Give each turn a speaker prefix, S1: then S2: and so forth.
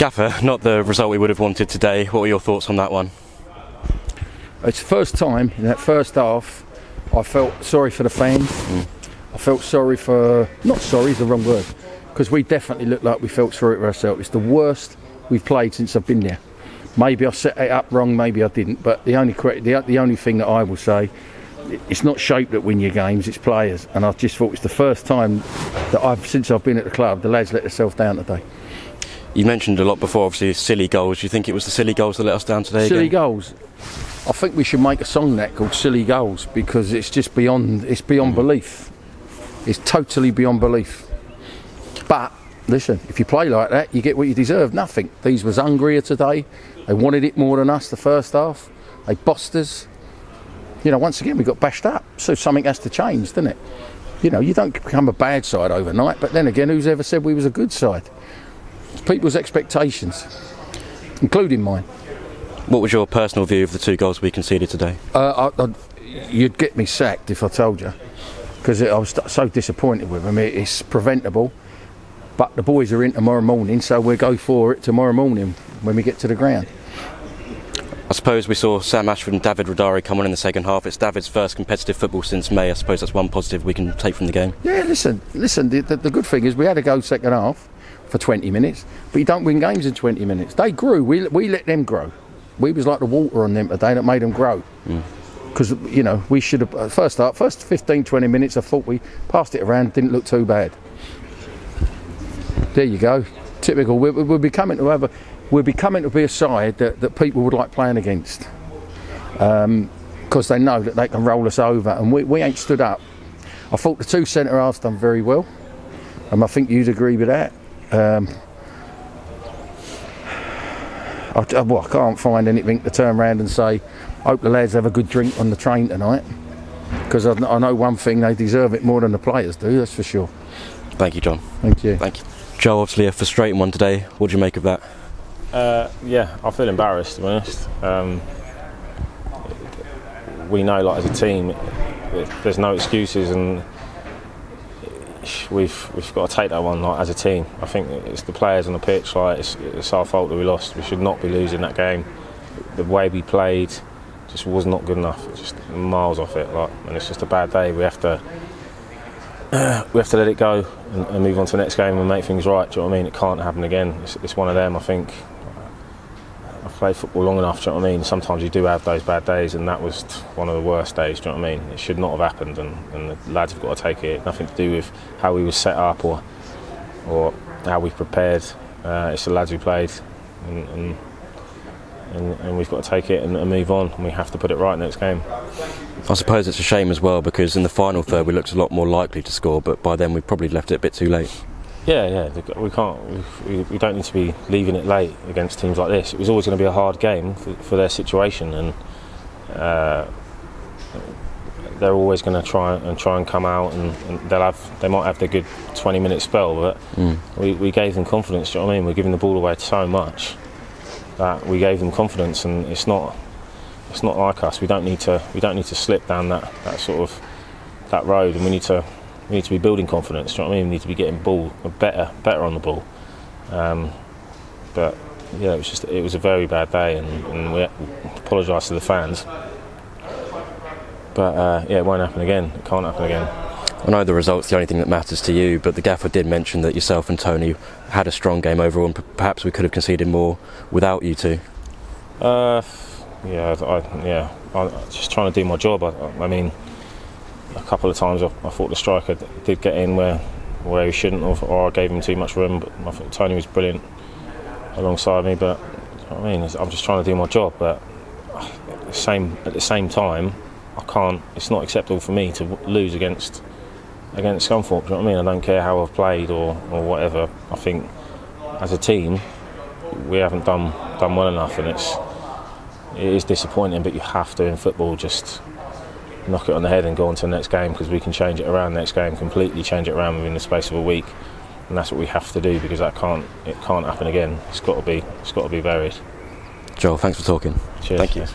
S1: Gaffer, not the result we would have wanted today. What were your thoughts on that one?
S2: It's the first time in that first half I felt sorry for the fans. I felt sorry for, not sorry is the wrong word, because we definitely looked like we felt sorry for ourselves. It's the worst we've played since I've been there. Maybe I set it up wrong, maybe I didn't, but the only thing that I will say, it's not shape that win your games, it's players. And I just thought it's the first time that since I've been at the club, the lads let themselves down today.
S1: You mentioned a lot before, obviously, silly goals. Do you think it was the silly goals that let us down today?
S2: Silly
S1: again?
S2: Goals. I think we should make a song that called Silly Goals, because it's just beyond belief. It's totally beyond belief. But listen, if you play like that, you get what you deserve. Nothing. These was hungrier today. They wanted it more than us the first half. They bossed us. You know, once again we got bashed up. So something has to change, doesn't it? You know, you don't become a bad side overnight. But then again, who's ever said we was a good side? It's people's expectations, including mine.
S1: What was your personal view of the 2 goals we conceded today?
S2: You'd get me sacked if I told you, because I was so disappointed with them. It's preventable, but the boys are in tomorrow morning, so we'll go for it tomorrow morning when we get to the ground.
S1: I suppose we saw Sam Ashford and David Rodari come on in the second half. It's David's first competitive football since May. I suppose that's one positive we can take from the game. Yeah,
S2: listen. The good thing is we had a go second half for 20 minutes, but you don't win games in 20 minutes. They grew. We let them grow. We was like the water on them today that made them grow. Because, you know, we should have, first 15-20 minutes, I thought we passed it around, didn't look too bad. There you go. Typical. We're becoming to be a side that people would like playing against. Because they know that they can roll us over, and we ain't stood up. I thought the 2 centre halves done very well, and I think you'd agree with that. I can't find anything to turn around and say, hope the lads have a good drink on the train tonight, because I know one thing, they deserve it more than the players do, that's for sure.
S1: Thank you, John.
S2: Thank you.
S1: Thank you. Joel, obviously a frustrating one today. What do you make of that?
S3: Yeah, I feel embarrassed, to be honest. We know, like, as a team, there's no excuses, and we've got to take that one, like, as a team. I think it's the players on the pitch. Like, it's our fault that we lost. We should not be losing that game. The way we played just was not good enough. Just miles off it. Like, and it's just a bad day. We have to let it go and move on to the next game and make things right. Do you know what I mean? It can't happen again. It's one of them. I think I've played football long enough. Do you know what I mean? Sometimes you do have those bad days, and that was one of the worst days. Do you know what I mean? It should not have happened, and the lads have got to take it. Nothing to do with how we were set up or how we prepared. It's the lads who played, and we've got to take it and move on. And we have to put it right next game.
S1: I suppose it's a shame as well, because in the final third we looked a lot more likely to score, but by then we probably left it a bit too late.
S3: Yeah, we can't. We don't need to be leaving it late against teams like this. It was always going to be a hard game for their situation, and they're always going to try and come out, and they might have their good 20-minute spell, but we gave them confidence. Do you know what I mean? We're giving the ball away so much that we gave them confidence, and it's not like us. We don't need to slip down that sort of that road, and we need to be building confidence. Do you know what I mean? We need to be getting ball better on the ball. But yeah, it was a very bad day, and we apologise to the fans. But yeah, it won't happen again. It can't happen again.
S1: I know the result's the only thing that matters to you, but the gaffer did mention that yourself and Tony had a strong game overall, and perhaps we could have conceded more without you two.
S3: I'm just trying to do my job. I mean, a couple of times I thought the striker did get in where he shouldn't have, or I gave him too much room, but I thought Tony was brilliant alongside me. But you know what I mean, I'm just trying to do my job, but at the same time, I can't. It's not acceptable for me to lose against Scunthorpe. Do you know what I mean? I don't care how I've played or whatever. I think as a team we haven't done well enough, and it is disappointing. But you have to, in football, just knock it on the head and go on to the next game, because we can change it around next game, completely change it around within the space of a week, and that's what we have to do, because it can't happen again. It's got to be varied.
S1: Joel, thanks for talking.
S3: Cheers.
S1: Thank you.